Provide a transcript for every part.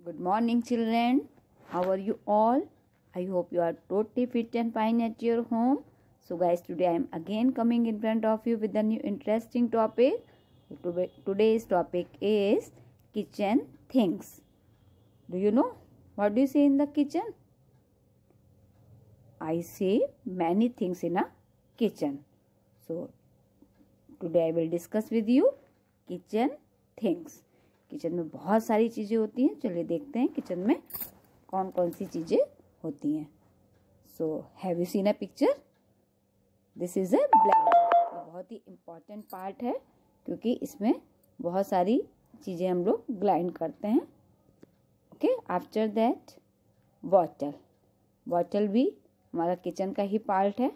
Good morning, children. How are you all? I hope you are totally fit and fine at your home. So, guys, today I am again coming in front of you with a new interesting topic. Today's topic is kitchen things. Do you know what do you say in the kitchen? I say many things in a kitchen. So, today I will discuss with you kitchen things. Kitchen में बहुत सारी चीज़ें होती हैं. चलिए देखते हैं kitchen में कौन कौन सी चीज़ें होती हैं. So have you seen a picture? This is a blender. ये बहुत ही इम्पॉर्टेंट पार्ट है क्योंकि इसमें बहुत सारी चीज़ें हम लोग ग्राइंड करते हैं. Okay. After that bottle. Bottle भी हमारा किचन का ही पार्ट है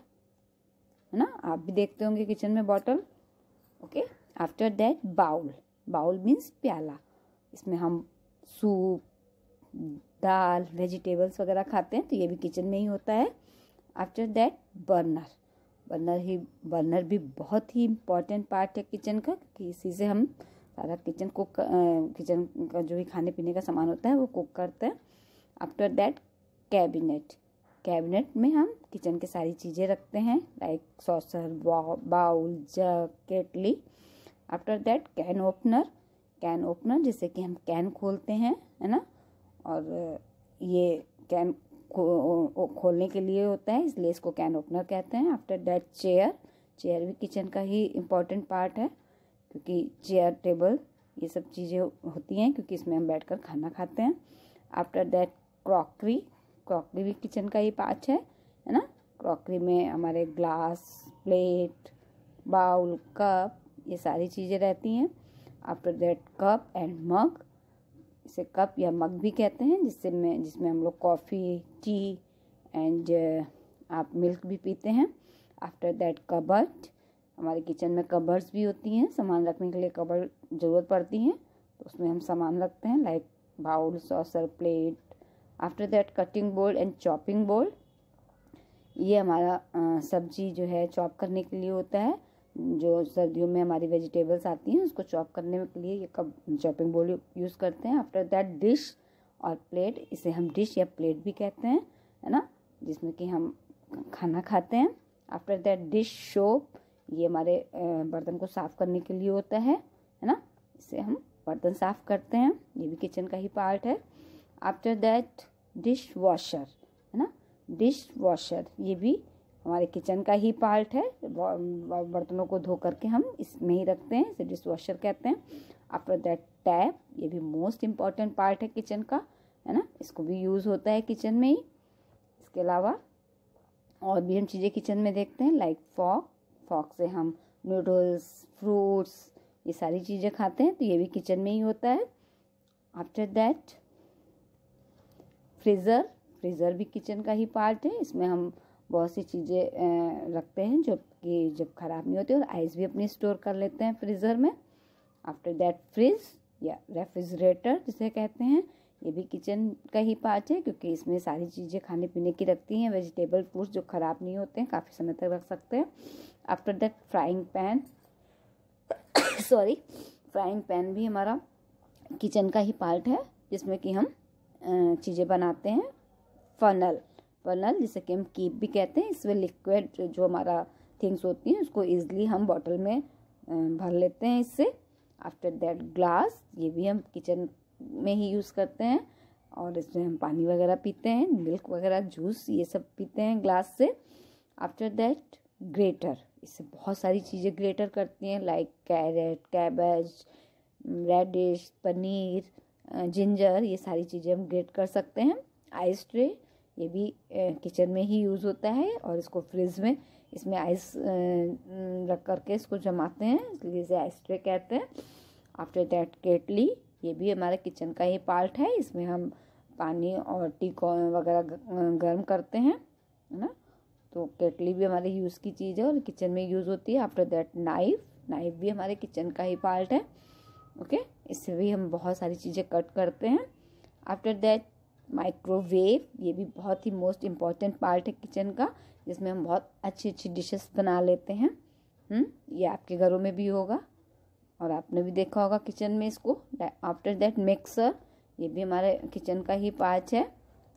ना. आप भी देखते होंगे किचन में bottle. Okay. After that bowl. Bowl means प्याला. इसमें हम सूप, दाल, वेजिटेबल्स वगैरह खाते हैं तो ये भी किचन में ही होता है. After that burner. बर्नर भी बहुत ही इम्पॉर्टेंट पार्ट है किचन का कि इसी से हम सारा किचन का जो भी खाने पीने का सामान होता है वो कुक करते हैं. After that cabinet. कैबिनेट में हम किचन के सारी चीज़ें रखते हैं like saucer, bowl, jug, kettle. After that can opener. Can opener जिससे कि हम कैन खोलते हैं, है ना. और ये कैन खोलने के लिए होता है इसलिए इसको कैन ओपनर कहते हैं. After that chair. चेयर भी किचन का ही इम्पॉर्टेंट पार्ट है क्योंकि चेयर, टेबल ये सब चीज़ें होती हैं क्योंकि इसमें हम बैठकर खाना खाते हैं. After that crockery. क्रॉकरी भी किचन का ही पार्ट है ना. क्रॉकरी में हमारे ग्लास, प्लेट, बाउल, कप ये सारी चीज़ें रहती हैं. आफ्टर दैट कप एंड मग. इसे कप या मग भी कहते हैं जिसमें हम लोग कॉफ़ी, टी एंड आप मिल्क भी पीते हैं. After that cupboard. हमारे किचन में कबर्ड्स भी होती हैं. सामान रखने के लिए कबर्ड ज़रूरत पड़ती है तो उसमें हम सामान रखते हैं like bowl, saucer, plate. After that cutting board and chopping board. ये हमारा सब्जी जो है चॉप करने के लिए होता है. जो सर्दियों में हमारी वेजिटेबल्स आती हैं उसको चॉप करने के लिए ये चॉपिंग बोर्ड यूज़ करते हैं. आफ्टर दैट डिश और प्लेट. इसे हम डिश या प्लेट भी कहते हैं, है ना, जिसमें कि हम खाना खाते हैं. After that dish soap. ये हमारे बर्तन को साफ़ करने के लिए होता है ना. इससे हम बर्तन साफ़ करते हैं. ये भी किचन का ही पार्ट है. आफ्टर दैट डिश वॉशर, है ना. डिश वॉशर ये भी हमारे किचन का ही पार्ट है. बर्तनों को धो करके हम इसमें ही रखते हैं, इसे डिश वॉशर कहते हैं. After that tap. ये भी मोस्ट इम्पॉर्टेंट पार्ट है किचन का, है ना. इसको भी यूज़ होता है किचन में ही. इसके अलावा और भी हम चीज़ें किचन में देखते हैं लाइक फॉक. फॉक से हम नूडल्स, फ्रूट्स ये सारी चीज़ें खाते हैं तो ये भी किचन में ही होता है. After that freezer. फ्रीज़र भी किचन का ही पार्ट है. इसमें हम बहुत सी चीज़ें रखते हैं जो कि जब ख़राब नहीं होती और आइस भी अपनी स्टोर कर लेते हैं फ्रीज़र में. आफ्टर दैट फ्रिज या रेफ्रिजरेटर जिसे कहते हैं ये भी किचन का ही पार्ट है क्योंकि इसमें सारी चीज़ें खाने पीने की रखती हैं. वेजिटेबल, फ्रूट्स जो ख़राब नहीं होते हैं, काफ़ी समय तक रख सकते हैं. After that frying pan. Frying pan भी हमारा किचन का ही पार्ट है जिसमें कि हम चीज़ें बनाते हैं. फनल जिसे कि हम कीप भी कहते हैं. इसमें लिक्विड जो हमारा थिंग्स होती हैं उसको ईजिली हम बॉटल में भर लेते हैं इससे. After that glass. ये भी हम किचन में ही यूज़ करते हैं और इसमें हम पानी वगैरह पीते हैं, मिल्क वगैरह, जूस ये सब पीते हैं ग्लास से. After that grater. इससे बहुत सारी चीज़ें ग्रेटर करती हैं like carrot, cabbage, radish, paneer, ginger ये सारी चीज़ें हम ग्रेट कर सकते हैं. Ice tray. ये भी किचन में ही यूज़ होता है और इसको फ्रिज में इसमें आइस रख करके इसको जमाते हैं इसलिए इसे आइस ट्रे कहते हैं. आफ्टर दैट केटली. ये भी हमारे किचन का ही पार्ट है. इसमें हम पानी और टी वगैरह गर्म करते हैं, है ना. तो केटली भी हमारे यूज़ की चीज़ है और किचन में यूज़ होती है. After that knife. नाइफ भी हमारे किचन का ही पार्ट है. ओके. इससे भी हम बहुत सारी चीज़ें कट करते हैं. After that microwave. ये भी बहुत ही मोस्ट इम्पॉर्टेंट पार्ट है किचन का जिसमें हम बहुत अच्छी अच्छी डिशेस बना लेते हैं. ये आपके घरों में भी होगा और आपने भी देखा होगा किचन में इसको. After that mixer. ये भी हमारे किचन का ही पार्ट है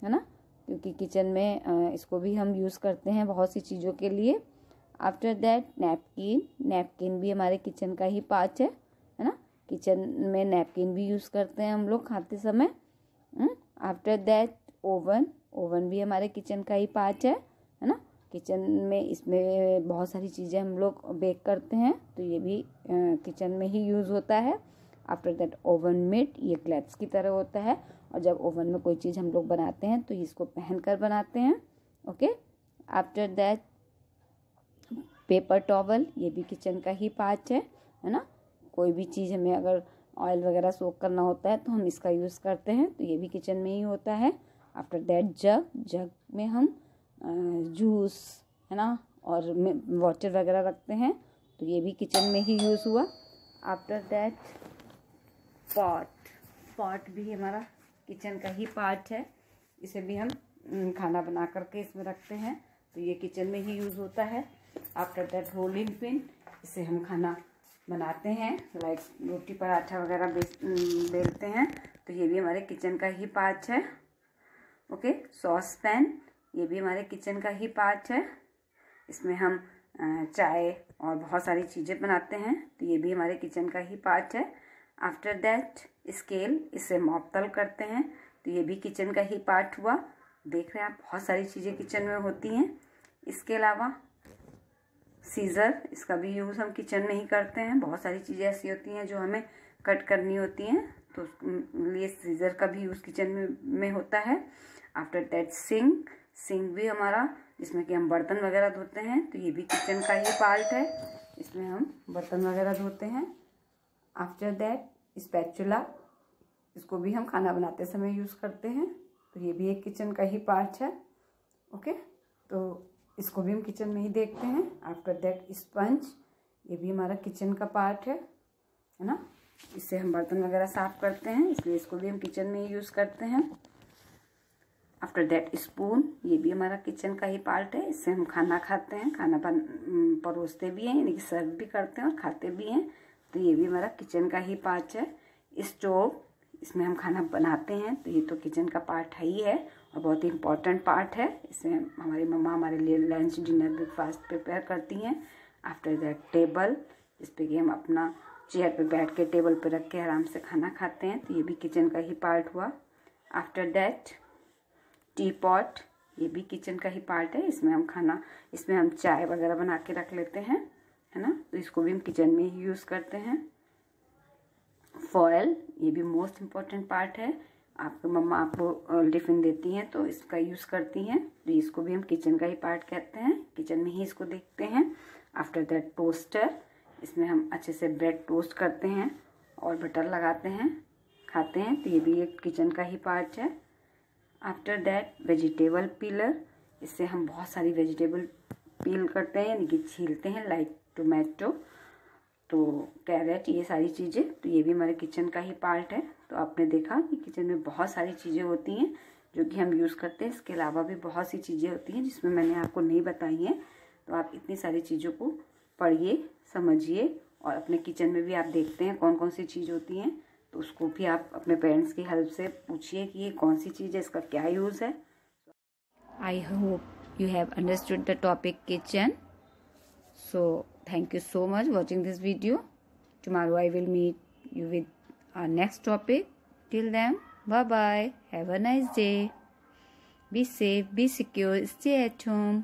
ना, क्योंकि किचन में इसको भी हम यूज़ करते हैं बहुत सी चीज़ों के लिए। आफ्टर दैट नैपकिन, नैपकिन भी हमारे किचन का ही पार्ट है ना, किचन में नैपकिन भी यूज़ करते हैं हम लोग खाते समय। आफ्टर दैट ओवन, ओवन भी हमारे किचन का ही पार्ट है ना, किचन में इसमें बहुत सारी चीज़ें हम लोग बेक करते हैं, तो ये भी किचन में ही यूज़ होता है। आफ्टर दैट ओवन मिट, ये ग्लव्स की तरह होता है, और जब ओवन में कोई चीज़ हम लोग बनाते हैं तो इसको पहन कर बनाते हैं। Okay. After that paper towel, ये भी किचन का ही पार्ट है ना, कोई भी चीज़ हमें अगर ऑयल वगैरह सोक करना होता है तो हम इसका यूज़ करते हैं, तो ये भी किचन में ही होता है। आफ्टर दैट जग, जग में हम जूस है ना और वाटर वगैरह रखते हैं, तो ये भी किचन में ही यूज़ हुआ। आफ्टर दैट पॉट, पॉट भी हमारा किचन का ही पार्ट है, इसे भी हम खाना बना करके इसमें रखते हैं, तो ये किचन में ही यूज़ होता है। आफ्टर दैट रोलिंग पिन, इसे हम खाना बनाते हैं, लाइक रोटी पराठा वगैरह बेलते हैं, तो ये भी हमारे किचन का ही पार्ट है। ओके। सॉस पैन, ये भी हमारे किचन का ही पार्ट है, इसमें हम चाय और बहुत सारी चीज़ें बनाते हैं, तो ये भी हमारे किचन का ही पार्ट है। आफ्टर दैट स्केल, इससे मॉप तल करते हैं, तो ये भी किचन का ही पार्ट हुआ। देख रहे हैं आप, बहुत सारी चीज़ें किचन में होती हैं। इसके अलावा सीज़र, इसका भी यूज़ हम किचन में ही करते हैं, बहुत सारी चीज़ें ऐसी होती हैं जो हमें कट करनी होती हैं, तो उसके लिए सीज़र का भी यूज़ किचन में होता है। आफ्टर दैट सिंक, सिंक भी हमारा जिसमें कि हम बर्तन वगैरह धोते हैं, तो ये भी किचन का ही पार्ट है, इसमें हम बर्तन वगैरह धोते हैं। आफ्टर दैट स्पैचुला, इसको भी हम खाना बनाते समय यूज़ करते हैं, तो ये भी एक किचन का ही पार्ट है। ओके, तो इसको भी हम किचन में ही देखते हैं। आफ्टर दैट स्पंज, ये भी हमारा किचन का पार्ट है ना, इससे हम बर्तन वगैरह साफ करते हैं, इसलिए इसको भी हम किचन में ही यूज़ करते हैं। आफ्टर दैट स्पून, ये भी हमारा किचन का ही पार्ट है, इससे हम खाना खाते हैं, खाना परोसते भी हैं, यानी कि सर्व भी करते हैं और खाते भी हैं, तो ये भी हमारा किचन का ही पार्ट है। स्टोव, इसमें हम खाना बनाते हैं, तो ये तो किचन का पार्ट है ही है और बहुत ही इम्पोर्टेंट पार्ट है, इससे हमारी मम्मा हमारे लिए लंच डिनर ब्रेकफास्ट प्रिपेयर करती हैं। आफ्टर दैट टेबल, जिस पे कि हम अपना चेयर पे बैठ के टेबल पे रख के आराम से खाना खाते हैं, तो ये भी किचन का ही पार्ट हुआ। आफ्टर दैट टी पॉट, ये भी किचन का ही पार्ट है, इसमें हम चाय वगैरह बना के रख लेते हैं, है ना, तो इसको भी हम किचन में ही यूज़ करते हैं। फॉयल, ये भी मोस्ट इम्पॉर्टेंट पार्ट है, आपकी मम्मा आपको टिफ़िन देती हैं तो इसका यूज़ करती हैं, तो इसको भी हम किचन का ही पार्ट कहते हैं, किचन में ही इसको देखते हैं। आफ्टर दैट टोस्टर, इसमें हम अच्छे से ब्रेड टोस्ट करते हैं और बटर लगाते हैं, खाते हैं, तो ये भी एक किचन का ही पार्ट है। आफ्टर दैट वेजिटेबल पीलर, इससे हम बहुत सारी वेजिटेबल पील करते हैं, यानी कि छीलते हैं, लाइक टोमेटो, तो कैरेट, ये सारी चीज़ें, तो ये भी हमारे किचन का ही पार्ट है। तो आपने देखा कि किचन में बहुत सारी चीज़ें होती हैं जो कि हम यूज़ करते हैं, इसके अलावा भी बहुत सी चीज़ें होती हैं जिसमें मैंने आपको नहीं बताई हैं, तो आप इतनी सारी चीज़ों को पढ़िए, समझिए, और अपने किचन में भी आप देखते हैं कौन कौन सी चीज़ होती हैं, तो उसको भी आप अपने पेरेंट्स की हेल्प से पूछिए कि ये कौन सी चीज़ है, इसका क्या यूज़ है। I hope you have understood the topic kitchen. So thank you so much watching this video. Tomorrow I will meet you with our next topic. Till then, bye bye. Have a nice day. Be safe, be secure, stay at home.